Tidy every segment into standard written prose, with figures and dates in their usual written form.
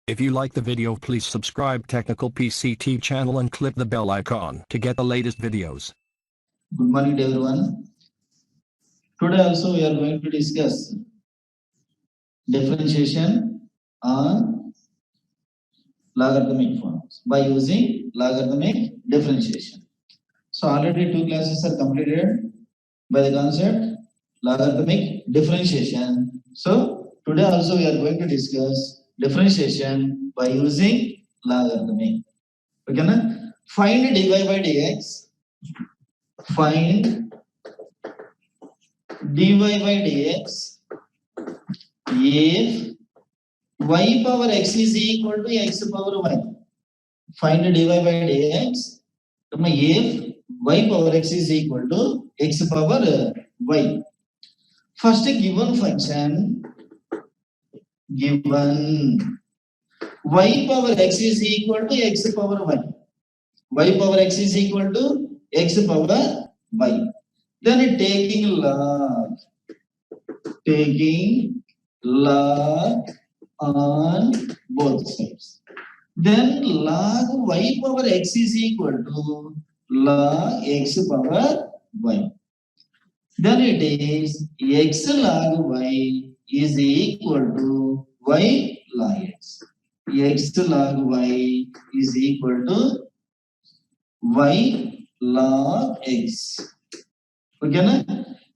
If you like the video, please subscribe Technical PCT channel and click the bell icon to get the latest videos. Good morning to everyone. Today also we are going to discuss differentiation on logarithmic forms by using logarithmic differentiation. So already 2 classes are completed by the concept logarithmic differentiation. So today also we are going to discuss differentiation by using logarithmic. Okay, na? Find dy by dx. Find dy by dx if y power x is equal to x power y. Find dy by dx if y power x is equal to x power y. First given function, given y power x is equal to x power y. Y power x is equal to x power y. Then taking log on both sides. Then log y power x is equal to log x power y. Then it is x log y is equal to y log x. X log y is equal to y log x. Okay, na?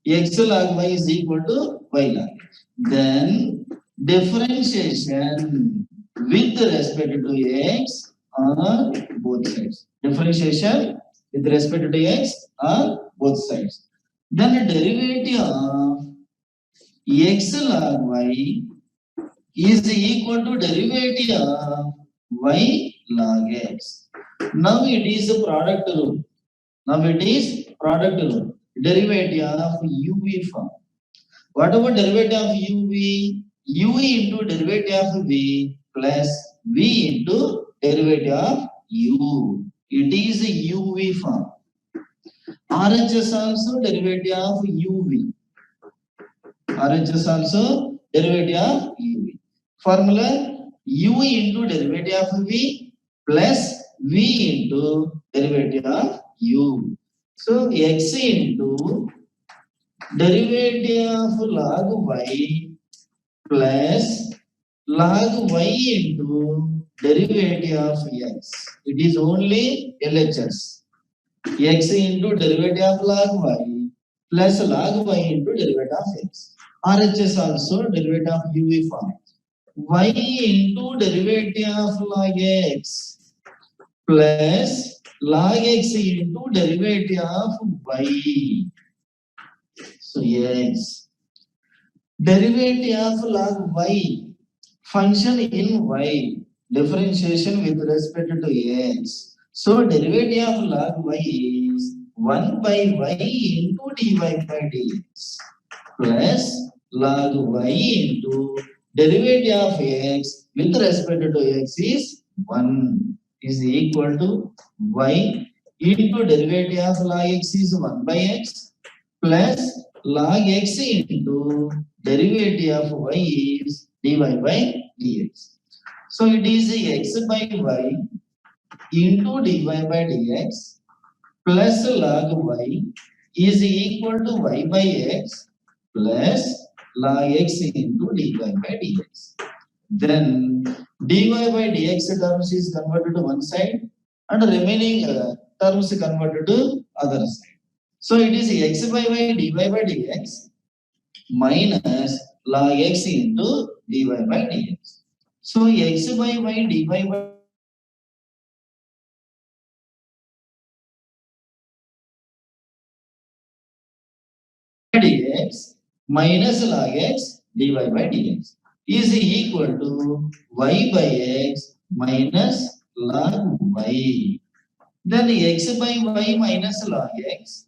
X log y is equal to y log x. Then differentiation with respect to x on both sides. Differentiation with respect to x on both sides. Then the derivative of x log y is equal to derivative of y log x. Now it is a product rule. Derivative of uv form. What about derivative of uv? U into derivative of v plus v into derivative of u. It is a uv form. RHS also derivative of uv. RHS also derivative of uv. Formula u into derivative of v plus v into derivative of u. So x into derivative of log y plus log y into derivative of x. It is only LHS. X into derivative of log y plus log y into derivative of x. RHS also derivative of uv form. Y into derivative of log x plus log x into derivative of y. So x. Derivative of log y, function in y, differentiation with respect to x. So derivative of log y is 1 by y into dy by dx plus log y into derivative of x with respect to x is 1 is equal to y into derivative of log x is 1 by x plus log x into derivative of y is dy by dx. So it is x by y into dy by dx plus log y is equal to y by x plus log x into dy by dx. Then dy by dx terms is converted to one side and remaining terms converted to other side. So it is x by y dy by dx minus log x into dy by dx. So x by y dy by dx minus log x dy by dx is equal to y by x minus log y. Then x by y minus log x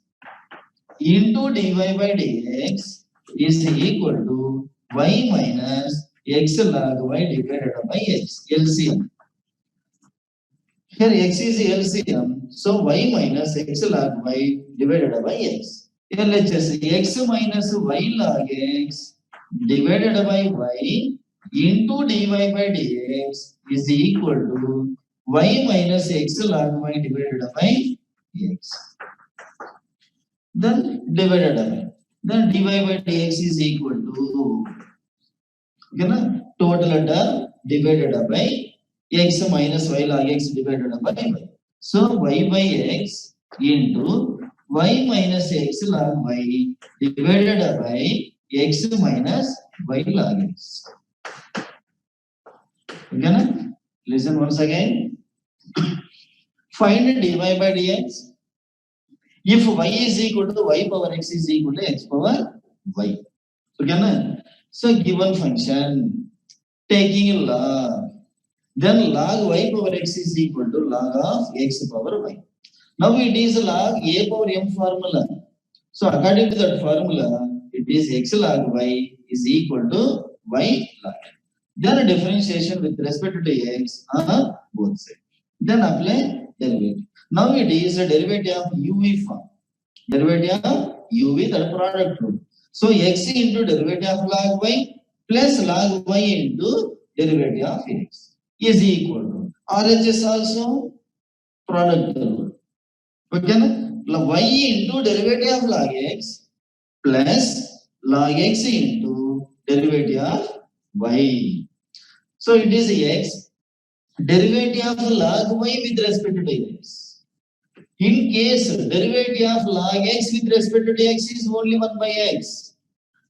into dy by dx is equal to y minus x log y divided by x, LCM. Here x is LCM, so y minus x log y divided by x. LHS x minus y log x divided by y into dy by dx is equal to y minus x log y divided by x. Then divided by. Then dy by dx is equal to, okay na, total term divided by x minus y log x divided by y. So y by x into y minus x log y divided by x minus y log x. Okay na? Listen once again. Find dy by dx. If y is equal to y power x is equal to x power y. Okay na? So given function taking a log, then log y power x is equal to log of x power y. Now it is log a power m formula. So according to that formula, it is x log y is equal to y log. Then a differentiation with respect to x on both sides. Then apply derivative. Now it is a derivative of uv form. Derivative of uv, that product rule. So x into derivative of log y plus log y into derivative of x is equal to RHS also product rule. Okay, y into derivative of log x plus log x into derivative of y. So it is x derivative of log y with respect to x. In case derivative of log x with respect to x is only 1 by x,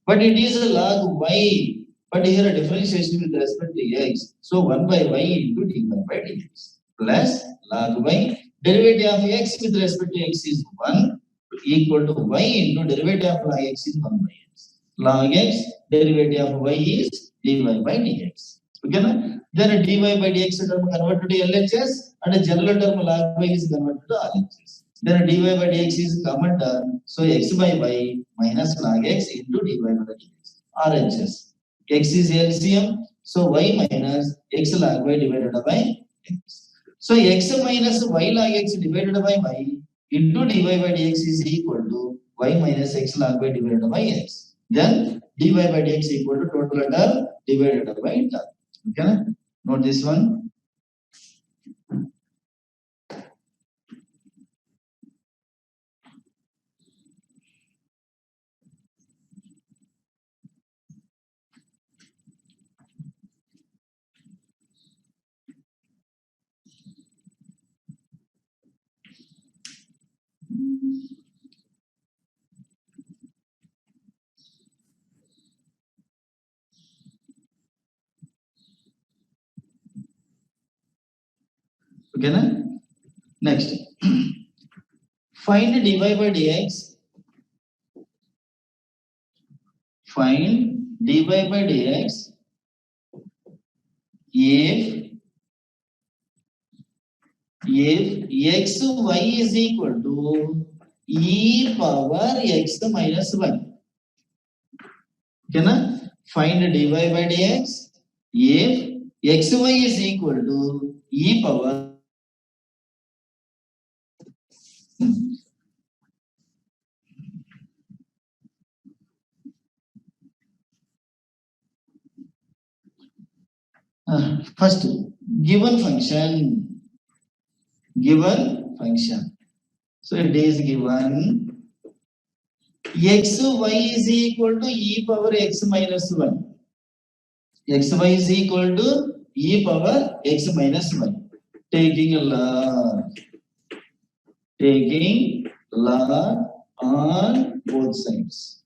but it is a log y, but here a differentiation with respect to x. So 1 by y into dy by dx plus log y derivative of x with respect to x is 1 equal to y into derivative of log x is 1 by x. Log x derivative of y is dy by dx. Okay, na? Then dy by dx term converted to LHS and a general term log y is converted to RHS. Then dy by dx is common term, so x by y minus log x into dy by dx. RHS. X is LCM, so y minus x log y divided by x. So x minus y log x divided by y into dy by dx is equal to y minus x log y divided by x. Then dy by dx equal to total term divided by term. Okay, note this one. Okay, na? Next, find dy by dx. Find dy by dx if x y is equal to e power x minus 1. Okay, na? Find dy by dx if xy is equal to e power. First, given function. So it is given x y is equal to e power x minus 1. X y is equal to e power x minus 1. Taking log on both sides.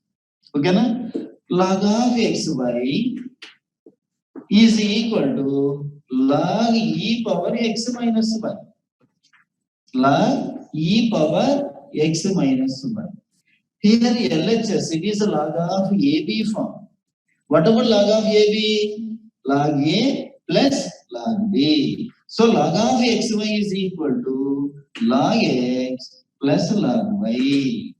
Okay, na? Log of xy is equal to log e power x minus 1. Log e power x minus 1. Here LHS, it is a log of AB form. What about log of AB? Log A plus log B. So log of xy is equal to log x plus log y.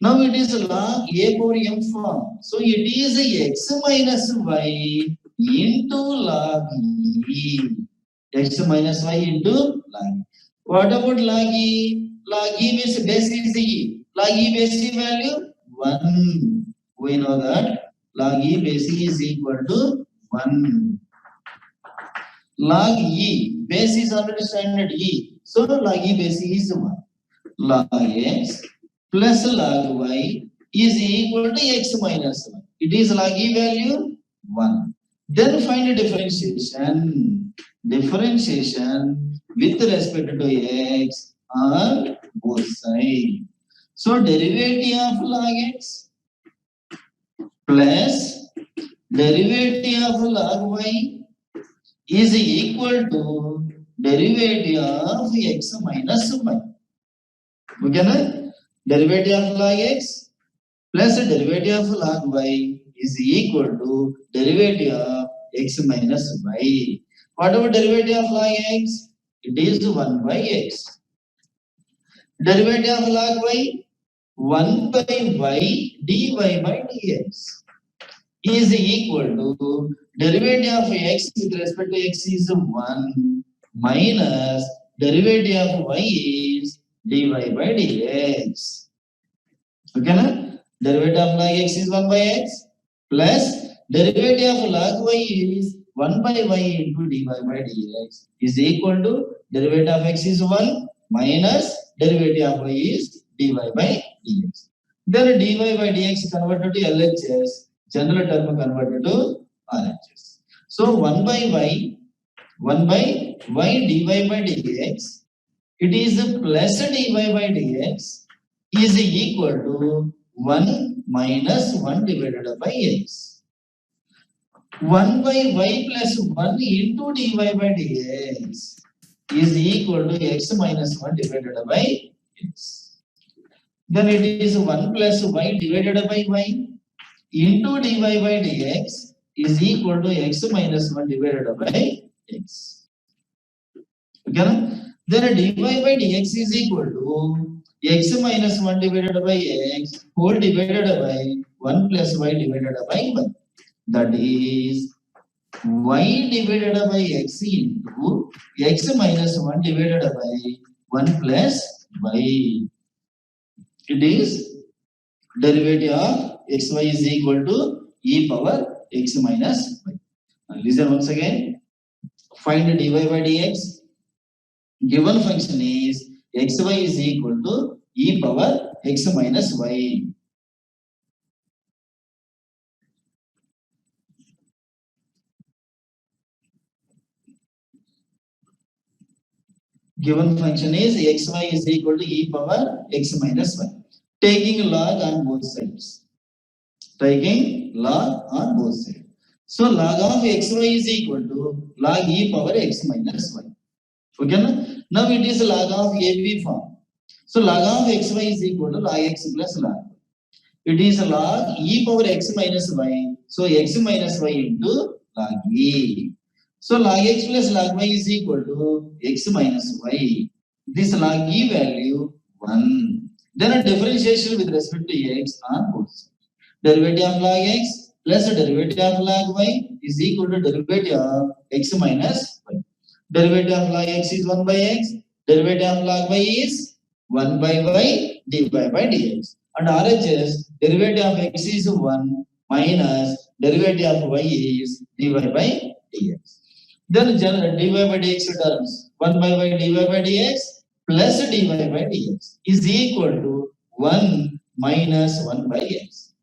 Now it is log A power m form. So it is x minus y into log e. X minus y into log e. What about log e? Log e means base is e. Log e base value 1. We know that log e base is equal to 1. Log E, base is already standard E. So log E base is 1. Log X plus log Y is equal to X minus 1. It is log E value 1. Then find a differentiation. Differentiation with respect to X on both sides. So derivative of log X plus derivative of log Y is equal to derivative of X minus Y. Okay, na? Derivative of log X plus derivative of log Y is equal to derivative of X minus Y. What about derivative of log X? It is 1 by X. Derivative of log Y, 1 by Y dy by dx is equal to derivative of X with respect to X is 1 minus derivative of Y is dy by dx. Okay, na? Derivative of log X is 1 by X plus derivative of log Y is 1 by Y into dy by dx is equal to derivative of X is 1 minus derivative of Y is dy by dx. Then dy by dx converted to LHS, general term converted to RHS. So 1 by Y dy by dx, it is plus dy by dx is equal to 1 minus 1 divided by X. 1 by Y plus 1 into dy by dx is equal to X minus 1 divided by X. Then it is 1 plus Y divided by Y into dy by dx is equal to X minus 1 divided by X. Okay? Then dy by dx is equal to X minus 1 divided by X whole divided by 1 plus Y divided by Y. That is Y divided by X into X minus 1 divided by 1 plus Y. It is derivative of xy is equal to e power x minus y. Now listen once again. Find dy by dx. Given function is xy is equal to e power x minus y. Given function is xy is equal to e power x minus y. Taking log on both sides. Taking log on both sides. So log of xy is equal to log e power x minus y. Okay, na? Now it is log of AB form. So log of xy is equal to log x plus log y. It is log e power x minus y. So x minus y into log e. So log x plus log y is equal to x minus y. This log e value 1. Then a differentiation with respect to x on both sides. Derivative of log x plus derivative of log y is equal to derivative of x minus y. Derivative of log x is 1 by x. Derivative of log y is 1 by y dy by dx. And RHS, derivative of x is 1 minus derivative of y is dy by dx. Then dy by dx terms 1 by y dy by dx plus dy by dx is equal to 1 minus 1 by x.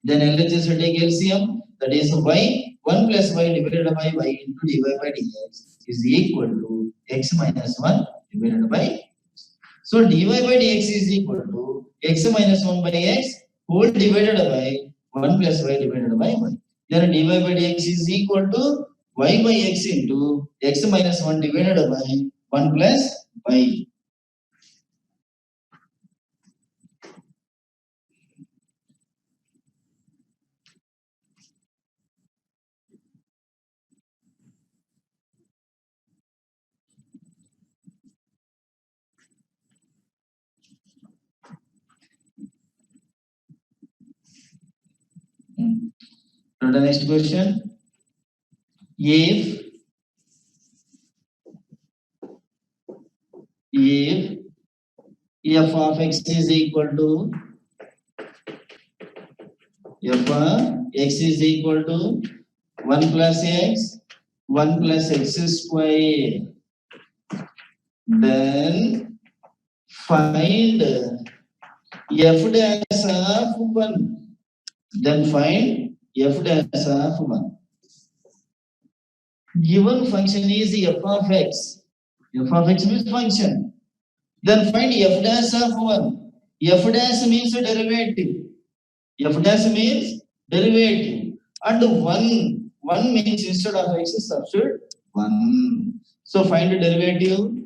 Then LHS will take LCM, that is y 1 plus y divided by y into dy by dx is equal to x minus 1 divided by x. So dy by dx is equal to x minus 1 by x whole divided by 1 plus y divided by y. Then dy by dx is equal to y by x into x minus 1 divided by 1 plus y. To the next question. If f of x is equal to f of x is equal to 1 plus x, 1 plus x square. Then find f dash of 1. Then find f dash of 1. Given function is f of x. F of x means function. Then find f dash of 1. F dash means derivative. F dash means derivative. And 1 means instead of x substitute 1. So find the derivative.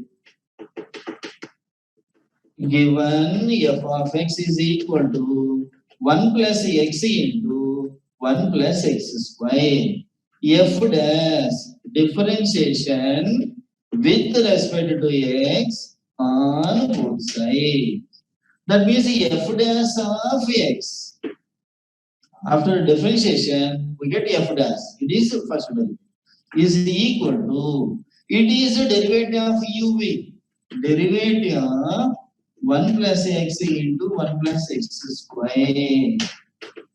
Given f of x is equal to 1 plus x into 1 plus x square. F dash differentiation with respect to x on both sides. That means f dash of x. After differentiation, we get f dash. It is first derivative. Is equal to, it is a derivative of uv. Derivative of 1 plus x into 1 plus x square.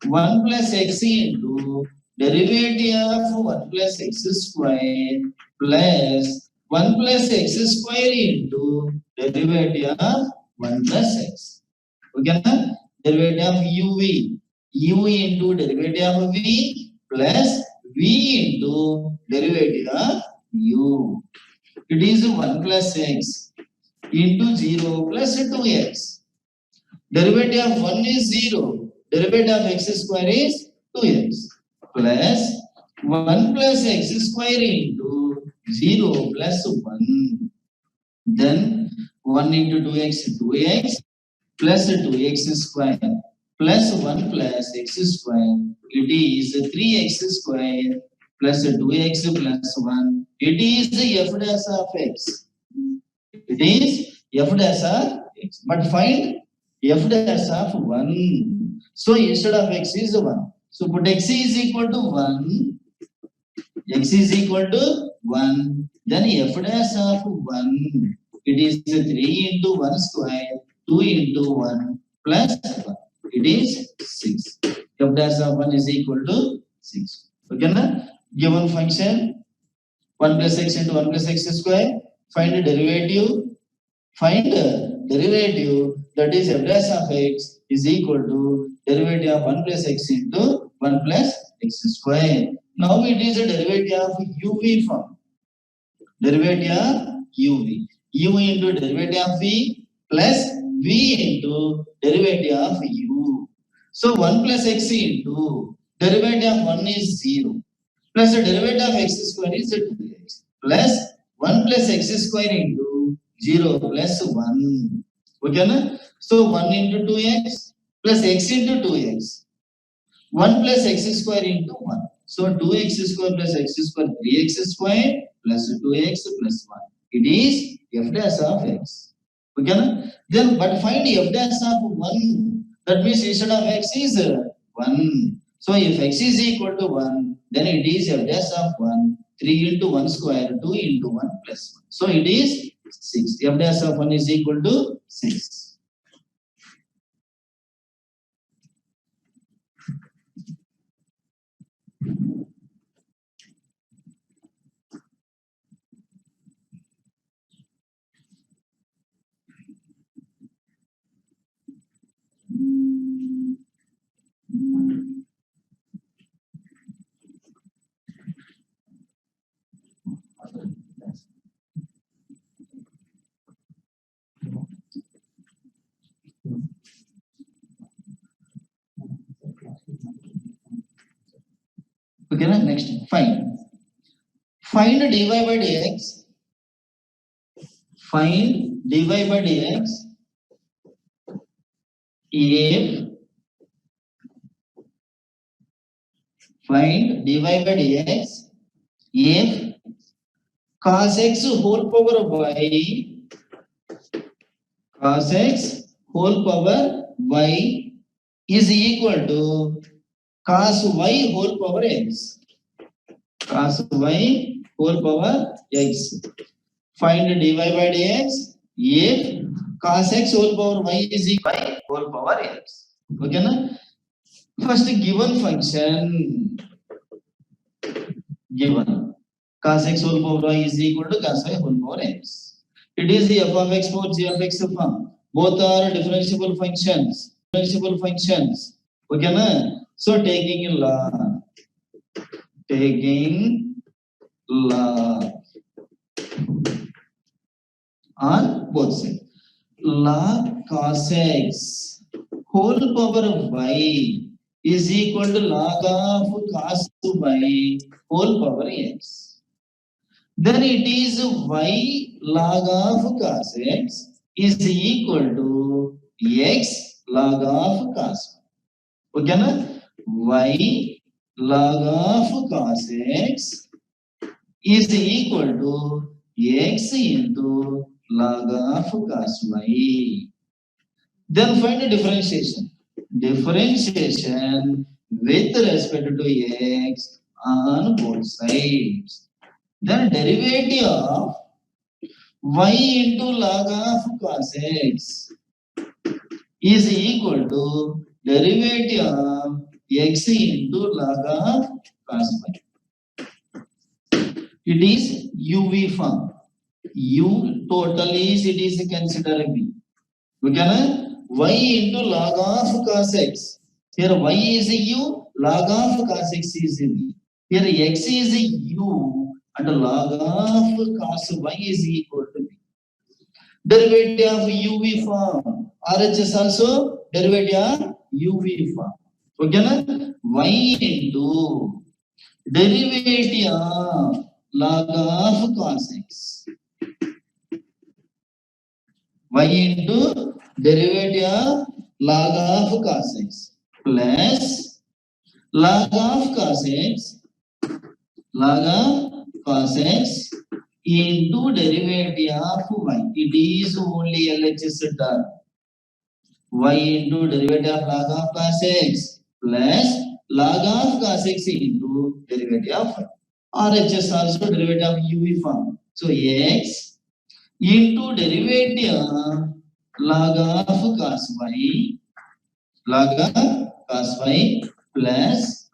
1 plus x into derivative of 1 plus x square plus 1 plus x square into derivative of 1 plus x. Okay, derivative of uv. U into derivative of v plus v into derivative of u. It is 1 plus x into 0 plus 2x. Derivative of 1 is 0. Derivative of x square is 2x plus 1 plus x square into 0 plus 1. Then 1 into 2x, 2x plus 2x square plus 1 plus x square. It is 3x square plus 2x plus 1. It is f dash of x. It is f dash of x. But find f dash of 1. So instead of x is 1. So put x is equal to 1. X is equal to 1. Then f dash of 1. It is 3 into 1 square, 2 into 1 plus 1. It is 6. F dash of 1 is equal to 6. Okay, na? Given function 1 plus x into 1 plus x square. Find the derivative. Find the derivative, that is f dash of x is equal to derivative of 1 plus x into 1 plus x square. Now it is a derivative of uv form. Derivative of uv. U into derivative of v plus v into derivative of u. So 1 plus x into derivative of 1 is 0 plus the derivative of x square is 2x plus 1 plus x square into 0 plus 1. Okay, na? So 1 into 2x plus x into 2x. 1 plus x square into 1. So 2x square plus x square, 3x square plus 2x plus 1. It is f dash of x. Okay, na? Then but find f dash of 1. That means instead of x is 1. So if x is equal to 1, then it is f dash of 1. 3 into 1 square, 2 into 1 plus 1. So it is 6. F dash of 1 is equal to 6. Okay, next find dy by dx. Find dy by dx if find dy by dx if cos x whole power y cos x whole power y is equal to cos y whole power x. Cos y whole power x. Find dy by dx if cos x whole power y is equal to y whole power x. Okay, na? First given function given. Cos x whole power y is equal to cos y whole power x. It is the f of x for g of x form. Both are differentiable functions. Differentiable functions. Okay, na? So taking log on both sides. Log cos x whole power of y is equal to log of cos y whole power x. Then it is y log of cos x is equal to x log of cos y. Okay, na? Y log of cos x is equal to x into log of cos y. Then find the differentiation. Differentiation with respect to x on both sides. Then derivative of y into log of cos x is equal to derivative of x into log of cos y. It is UV form. U total is it is considered V. We can y into log of cos x. Here y is a u, log of cos x is a v. Here x is a u and log of cos y is equal to v. Derivative of uv form. RHS also derivative of uv form. Okay, na? Y into derivative of log of cos x. Y into derivative of log of cos x plus log of cos x into derivative of y. It is only LHS term. Y into derivative of log of cos x plus log of cos x into derivative of y. RHS also derivative of UV form. So x into derivative log of cos y plus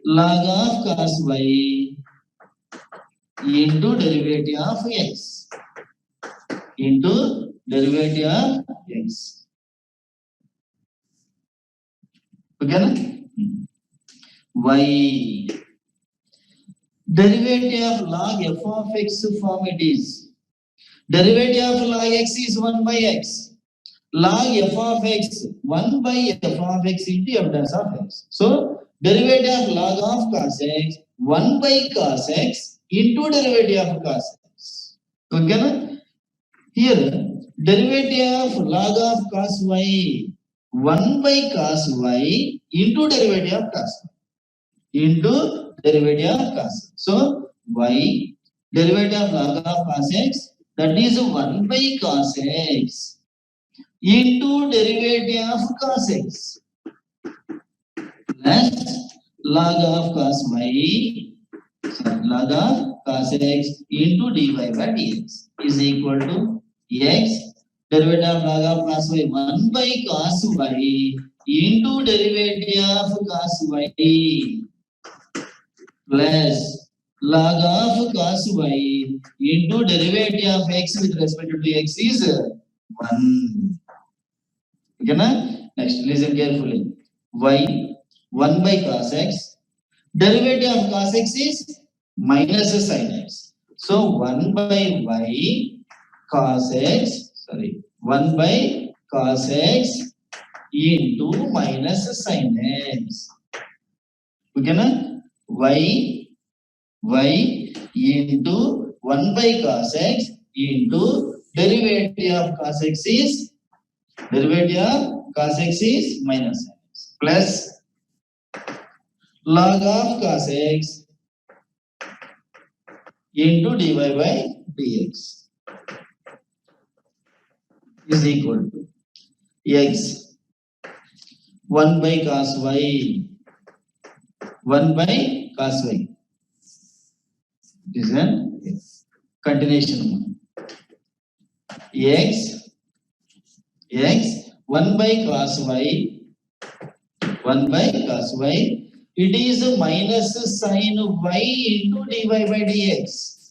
log of cos y into derivative of x into derivative of x. Okay, y derivative of log f of x form it is. Derivative of log x is 1 by x. Log f of x 1 by f of x into f dash of x. So derivative of log of cos x 1 by cos x into derivative of cos x. Okay, here derivative of log of cos y 1 by cos y into derivative of cos y into derivative of cos. So y derivative of log of cos x, that is 1 by cos x into derivative of cos x plus log of cos y, log of cos x into dy by dx is equal to x derivative of log of cos y 1 by cos y into derivative of cos y plus log of cos y into derivative of x with respect to x is 1. Okay, na? Next, listen carefully. Y 1 by cos x. Derivative of cos x is minus sin x. So 1 by y cos x, 1 by cos x into minus sin x. Okay, na? Y into 1 by cos x into derivative of cos x is minus x plus log of cos x into dy by dx is equal to x 1 by cos y 1 by cos y. This is a continuation. X 1 by cos y it is minus sin y into dy by dx.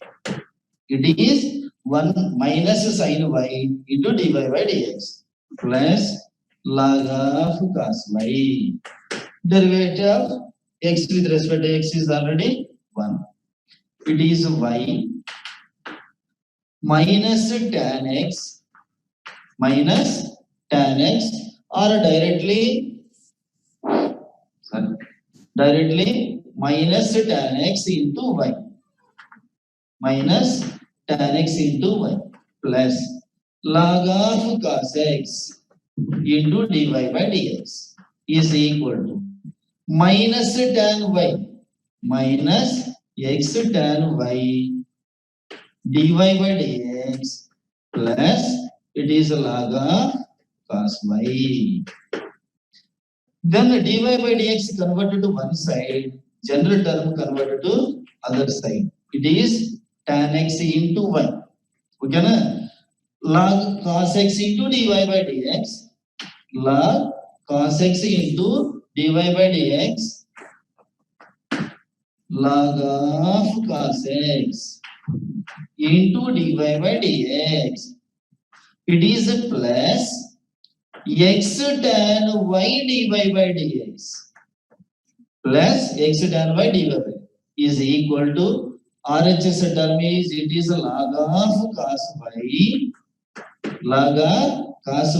It is 1 minus sin y into dy by dx plus log of cos y. Derivative of x with respect to x is already 1. It is y minus tan x or directly minus tan x into y plus log of cos x into dy by dx is equal to minus tan y minus x tan y dy by dx plus it is log of cos y. Then dy by dx converted to one side, general term converted to other side. It is tan x into y. Okay na? Log cos x into dy by dx. Log cos x into dy by dx. Log of cos x into dy by dx. It is plus x tan y dy by dx plus x tan y dy by is equal to RHS term is it is log of cos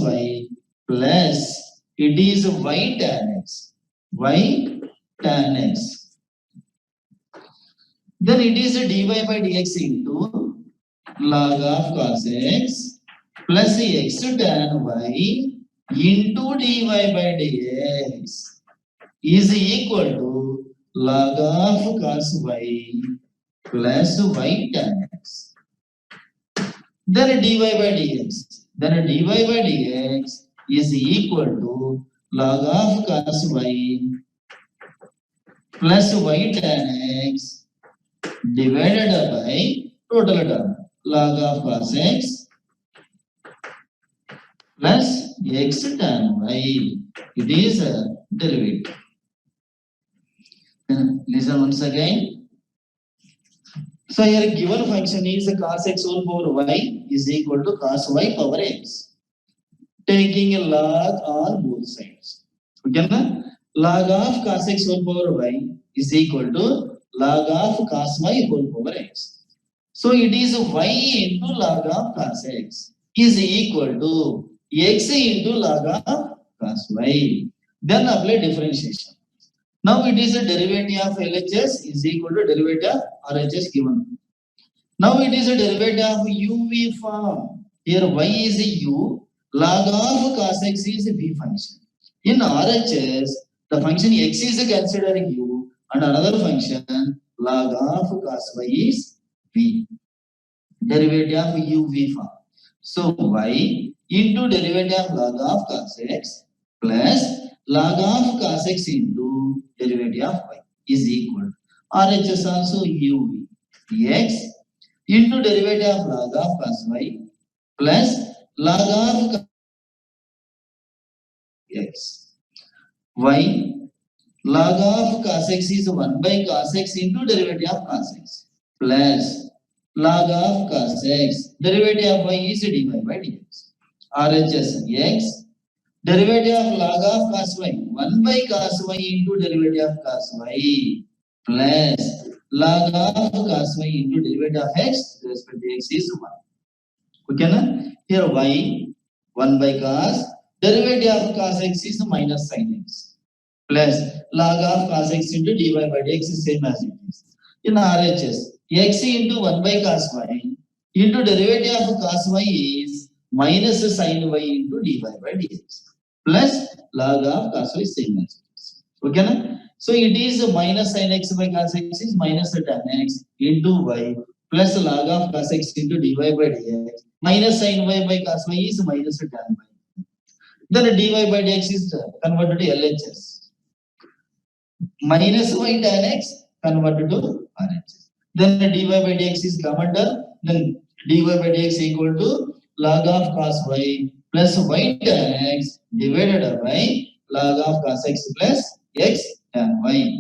y plus it is y tan x. Then it is dy by dx into log of cos x plus x tan y into dy by dx is equal to log of cos y plus y tan x. Then dy by dx is equal to log of cos y plus y tan x divided by total term log of cos x plus x tan y. It is a derivative. Listen once again. So here given function is cos x whole power y is equal to cos y power x. Taking a log on both sides. Okay na? Log of cos x whole power y is equal to log of cos y whole power x. So it is y into log of cos x is equal to x into log of cos y. Then apply differentiation. Now it is a derivative of LHS is equal to derivative of RHS given. Now it is a derivative of UV form. Here y is a u, log of cos x is a v function. In RHS, the function x is considered u and another function log of cos y is v. Derivative of uv form. So y into derivative of log of cos x plus log of cos x into derivative of y is equal to RHS also uv x into derivative of log of cos y plus log of x. Y log of cos x is 1 by cos x into derivative of cos x plus log of cos x derivative of y is dy by dx. RHS x derivative of log of cos y 1 by cos y into derivative of cos y plus log of cos y into derivative of x with respect to x is 1. Okay na? Here y 1 by cos derivative of cos x is minus sin x plus log of cos x into dy by dx is same as it is. In RHS x into 1 by cos y into derivative of cos y is minus sin y into dy by dx plus log of cos y same as it is. Okay na? So it is minus sin x by cos x is minus tan x into y plus log of cos x into dy by dx minus sin y by cos y is minus tan y. Then dy by dx is converted to LHS. Minus y tan x converted to RHS. Then dy by dx is common term. Then dy by dx equal to log of cos y plus y tan x divided by log of cos x plus x tan y.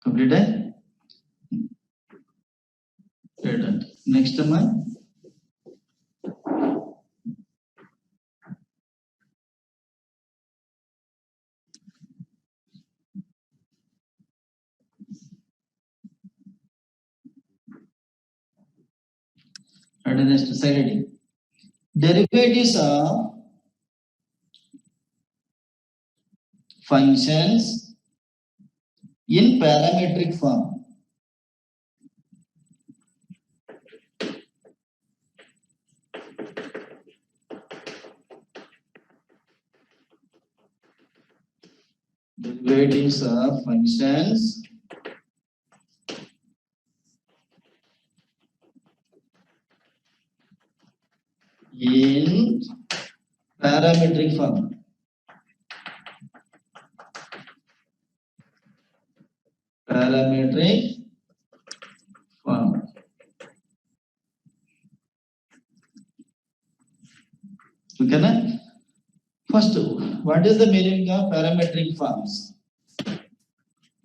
Completed? Next one. And next side. Derivatives of functions in parametric form. Derivatives of functions in parametric form. Parametric form. Okay, na? First, what is the meaning of parametric forms?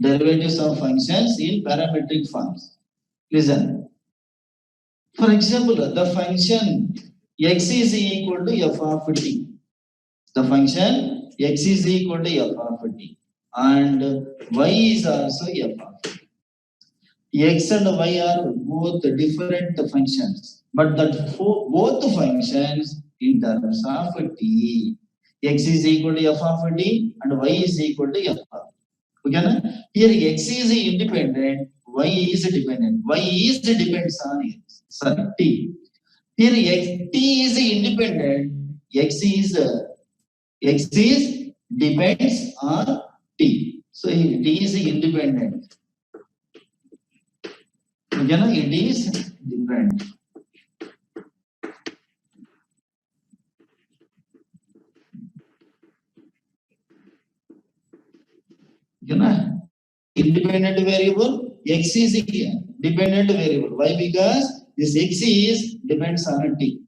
Derivatives of functions in parametric forms. Listen. For example, the function x is equal to f of t. The function x is equal to f of t. And y is also f of t. X and y are both different functions, but that both functions in terms of t. X is equal to f of t and y is equal to f of t. Okay, na? Here x is independent, y is dependent. Y is depends on x. Sorry, t. Here t is independent, x is depends on t. So here t is independent. Okay, na? It is different. Okay, na? Independent variable x is here. Dependent variable. Why? Because this x is depends on t.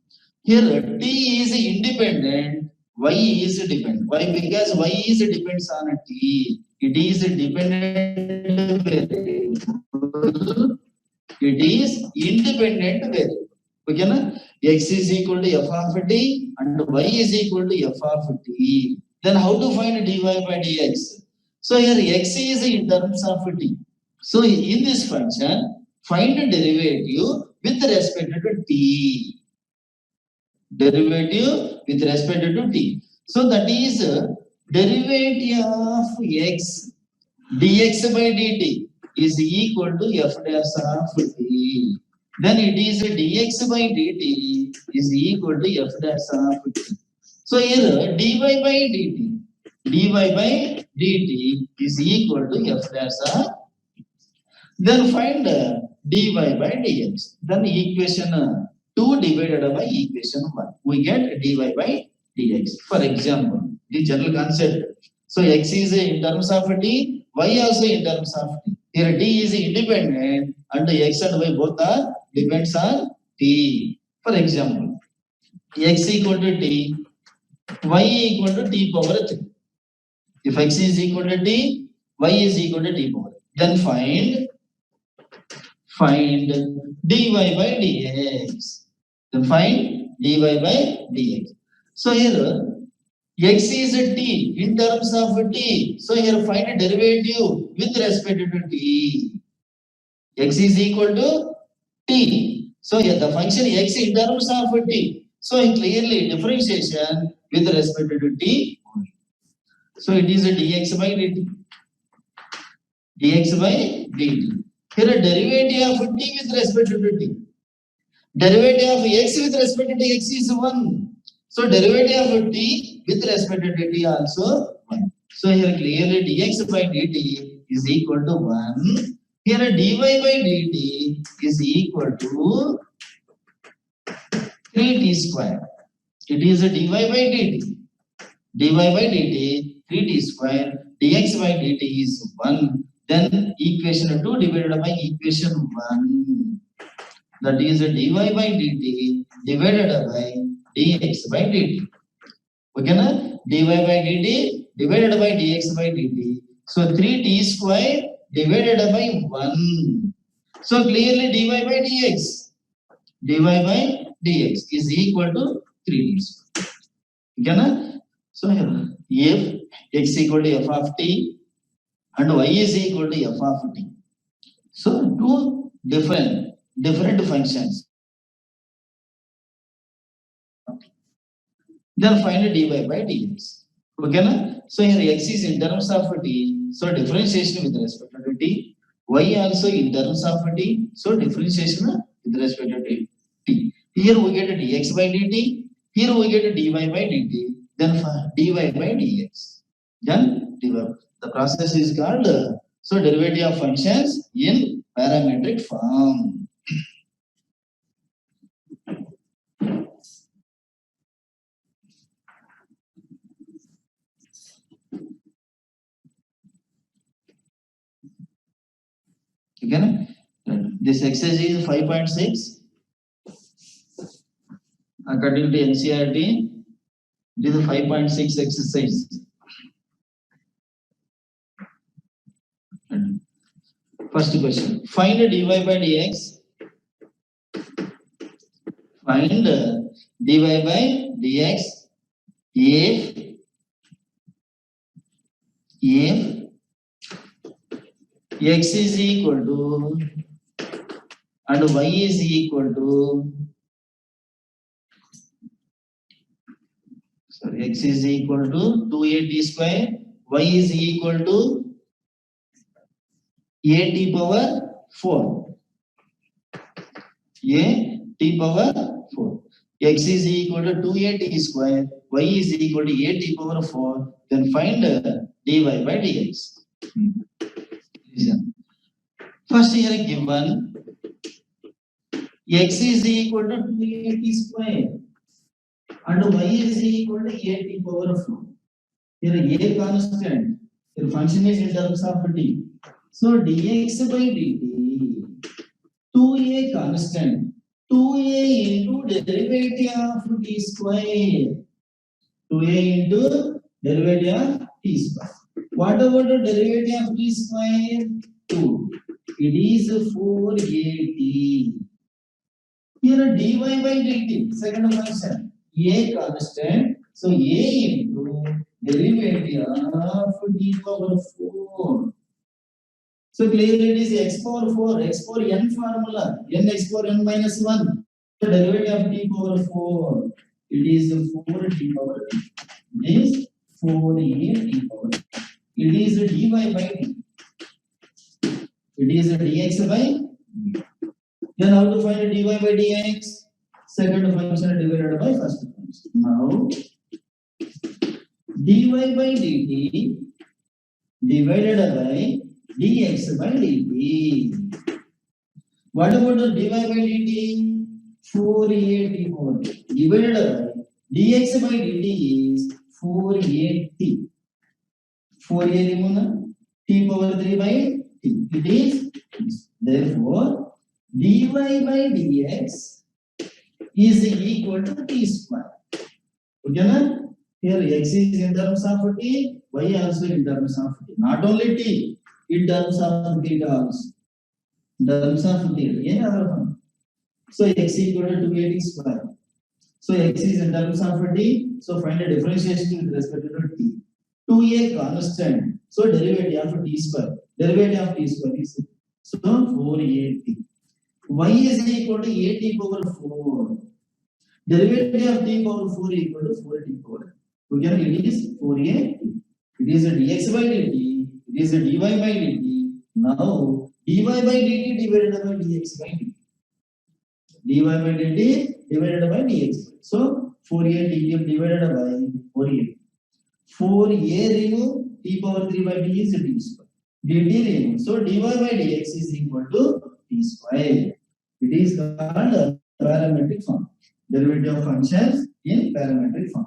Here t is independent, y is dependent. Why? Because y is depends on t. It is dependent variable. It is independent variable. Okay, na? X is equal to f of t and y is equal to f of t. Then how to find dy by dx? So here x is in terms of t. So in this function, find a derivative with respect to t. Derivative with respect to t. So that is derivative of x dx by dt is equal to f dash of t. Then it is dx by dt is equal to f dash of t. So here dy by dt is equal to f dash of. Then find dy by dx. Then equation 2 divided by equation 1. We get dy by dx. For example, the general concept. So x is in terms of t, y also in terms of t. Here t is independent and x and y both are depends on t. For example, x equal to t, y equal to t power 3. If x is equal to t, y is equal to t power. Then find dy by dx. Then find dy by dx. So here x is a t in terms of t. So here find a derivative with respect to t. X is equal to t. So here the function x in terms of t. So clearly differentiation with respect to t. So it is a dx by dt. Dx by dt. Here a derivative of t with respect to t. Derivative of x with respect to x is 1. So derivative of t with respect to t also 1. So here clearly dx by dt is equal to 1. Here dy by dt is equal to 3t square. It is a dy by dt. Dy by dt 3t square dx by dt is 1. Then equation 2 divided by equation 1. That is a dy by dt divided by dx by dt. Okay, na? dy by dt divided by dx by dt. So 3t square divided by 1. So clearly dy by dx is equal to 3t square. Okay, na? So here if x equal to f of t and y is equal to f of t. So two different functions. Then find dy by dx. Okay, na? So here x is in terms of t, so differentiation with respect to t. Y also in terms of t, so differentiation with respect to t. Here we get dx by dt, here we get dy by dt, then dy by dx. Then the process is called so derivative of functions in parametric form. Okay, this exercise is 5.6. According to NCERT, it is a 5.6 exercise. First question: find dy by dx. Find dy by dx if x is equal to and y is equal to, sorry, x is equal to 2at square, y is equal to a t power 4. A t power 4. X is equal to 2at square, y is equal to a t power 4. Then find dy by dx. First here given x is equal to 2at square and y is equal to a t power 4. Here a constant. Here function is in terms of t. So dx by dt 2a constant. 2a into derivative of t square. 2a into derivative of t square. What about the derivative of t square? 2. It is 4at. Here dy by dt, second function, a constant. So a into derivative of t power 4. So clearly it is x power 4, x power n formula, n x power n minus 1. The derivative of t power 4, it is 4t power t. It is 4a t power t. It is dy by dt. It is dx by dt. Then how to find dy by dx? Second function divided by first function. Now dy by dt divided by dx by dt. What about the dy by dt? 4a power t divided by dx by dt is 4a. 4a remove t power 3 by t. It is therefore dy by dx is equal to t square. Okay, na? Here x is in terms of t, y also in terms of t. Not only t, in terms of theta also. In terms of theta, any other one. So x equal to 2at square. So x is in terms of t. So find a differentiation with respect to t. 2a constant. So derivative of t square. Derivative of t square is so 4at. Y is equal to at power 4. Derivative of t power 4 equal to 4t power. Again, it is 4a. It is a dx by dt. It is a dy by dt. Now dy by dt divided by dx by dt. Dy by dt divided by dx. So 4a dt divided by 4a. 4a remove t power 3 by t is t square. dt remove. So dy by dx is equal to t square. It is called a parametric form. Derivative of functions in parametric form.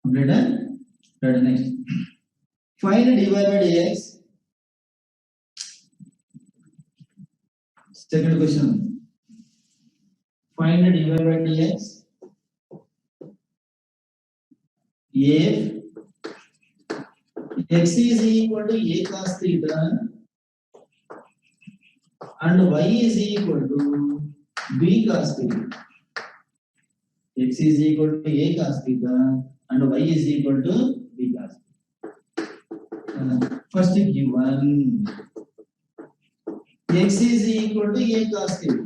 Completed? Right, next. Find dy by dx. Second question. Find dy by dx. If x is equal to a cos theta and y is equal to b cos theta. X is equal to a cos theta and y is equal to b cos theta. First given x is equal to a cos theta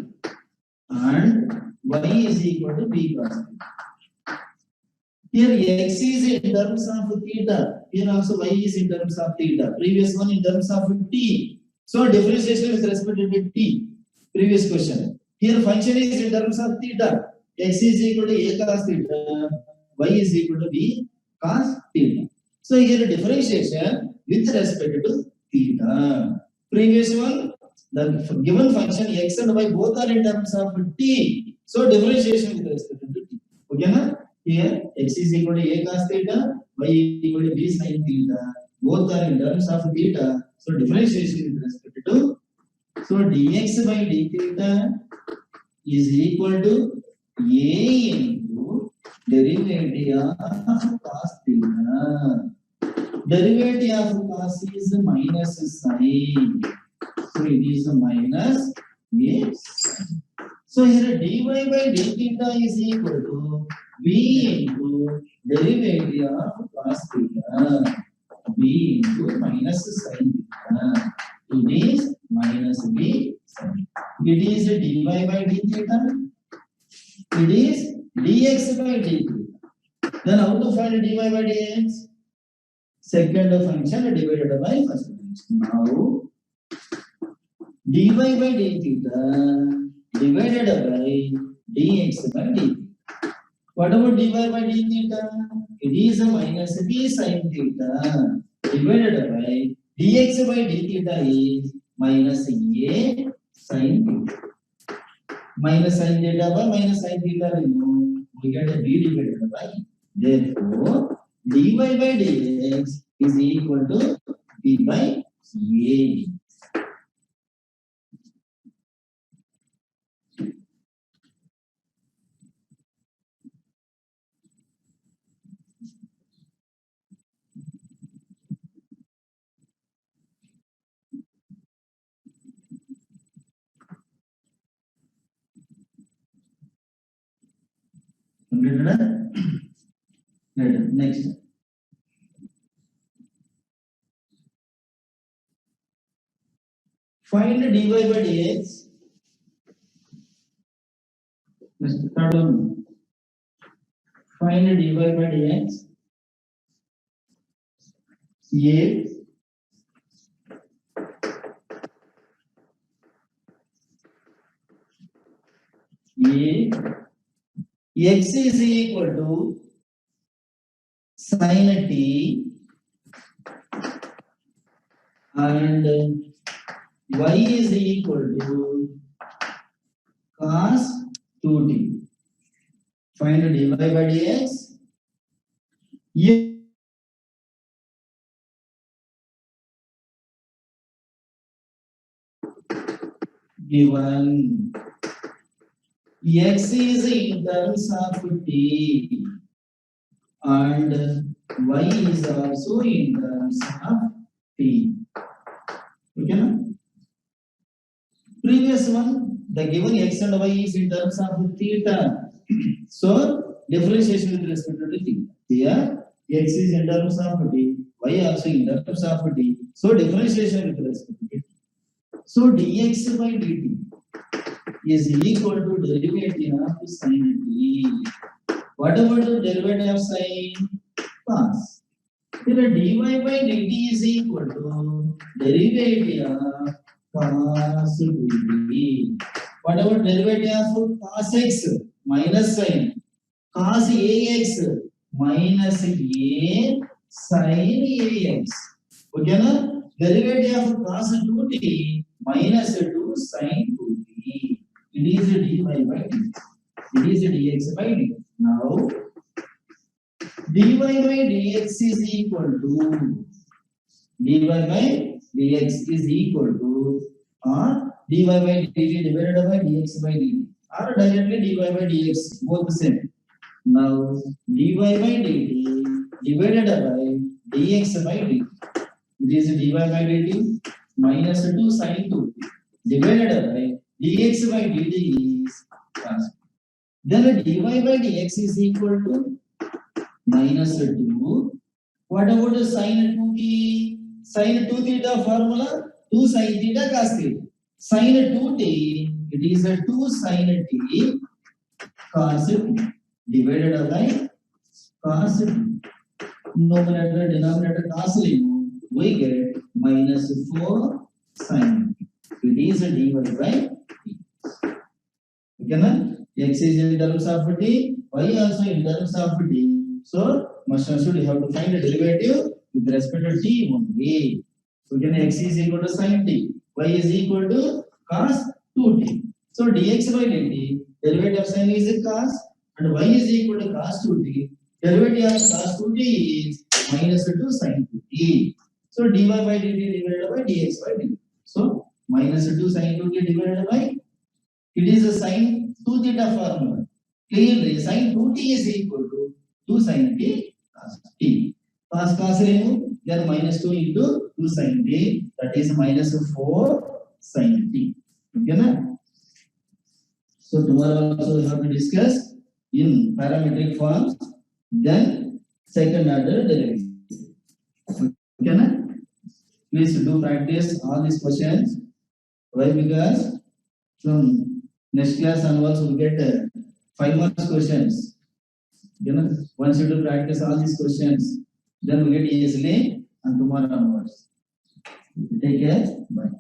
and y is equal to b cos theta. Here x is in terms of theta. Here also y is in terms of theta. Previous one in terms of t. So differentiation with respect to t. Previous question. Here function is in terms of theta. X is equal to a cos theta. Y is equal to b cos theta. So here differentiation with respect to theta. Previous one, the given function x and y both are in terms of t. So differentiation with respect to t. Okay, na? Here x is equal to a cos theta, y is equal to b sin theta. Both are in terms of theta. So differentiation with respect to. So dx by d theta is equal to a into derivative of cos theta. Derivative of cos is minus sin. So it is minus a sin. So here dy by d theta is equal to b into derivative of cos theta. B into minus sin theta. It is minus b sin. It is dy by d theta. It is dx by d theta. Then how to find dy by dx? Second function divided by first function. Now dy by d theta divided by dx by d theta. What about dy by d theta? It is a minus b sin theta divided by dx by d theta is minus a sin theta. Minus sin theta by minus sin theta remove, we get a b divided by. Therefore, dy by dx is equal to b by a. Completed? Right. Next. Find dy by dx. Next, third one. Find dy by dx. If x is equal to sin t and y is equal to cos 2t. Find dy by dx. If given x is in terms of t and y is also in terms of t. Okay, na? Previous one, the given x and y is in terms of theta. So differentiation with respect to theta. Here x is in terms of t, y also in terms of t. So differentiation with respect to t. So dx by dt is equal to derivative of sin t. What about the derivative of sin cos? Here dy by dt is equal to derivative of cos dt. What about derivative of cos x minus sin? cos ax minus a sin ax. Okay na? Derivative of cos 2t minus 2 sin 2t. It is dy by dt. It is dx by dt. Now dy by dx is equal to dy by dx is equal to or dy by dt divided by dx by dt or directly dy by dx, both the same. Now dy by dt divided by dx by dt, it is dy by dt minus 2 sin 2 divided by dx by dt is constant. Then dy by dx is equal to minus 2. What about sin 2t? Sin 2 theta formula 2 sin theta cos theta. Sin 2t, it is a 2 sin t cos t divided by cos t. Numerator denominator cos we get minus 4 sin t. It is a dy by t. Okay na? X is in terms of t, y also in terms of t. So must should you have to find a derivative with respect to t only. So then x is equal to sin t, y is equal to cos 2t. So dx by dt, derivative of sin is cos and y is equal to cos 2t. Derivative of cos 2t is minus 2 sin 2t. So dy by dt divided by dx by dt. So minus 2 sin 2t divided by, it is a sin 2 theta formula. Clearly sin 2t is equal to 2 sin t cos t. Cos remove, then minus 2 into 2 sin t, that is minus 4 sin t. Okay na? So tomorrow also we have to discuss in parametric forms, then second order derivative. Okay na? Please do practice all these questions. Why? Because from next class onwards we get 5 marks questions. You know, once you do practice all these questions, then we get easily and tomorrow onwards. Take care. Bye.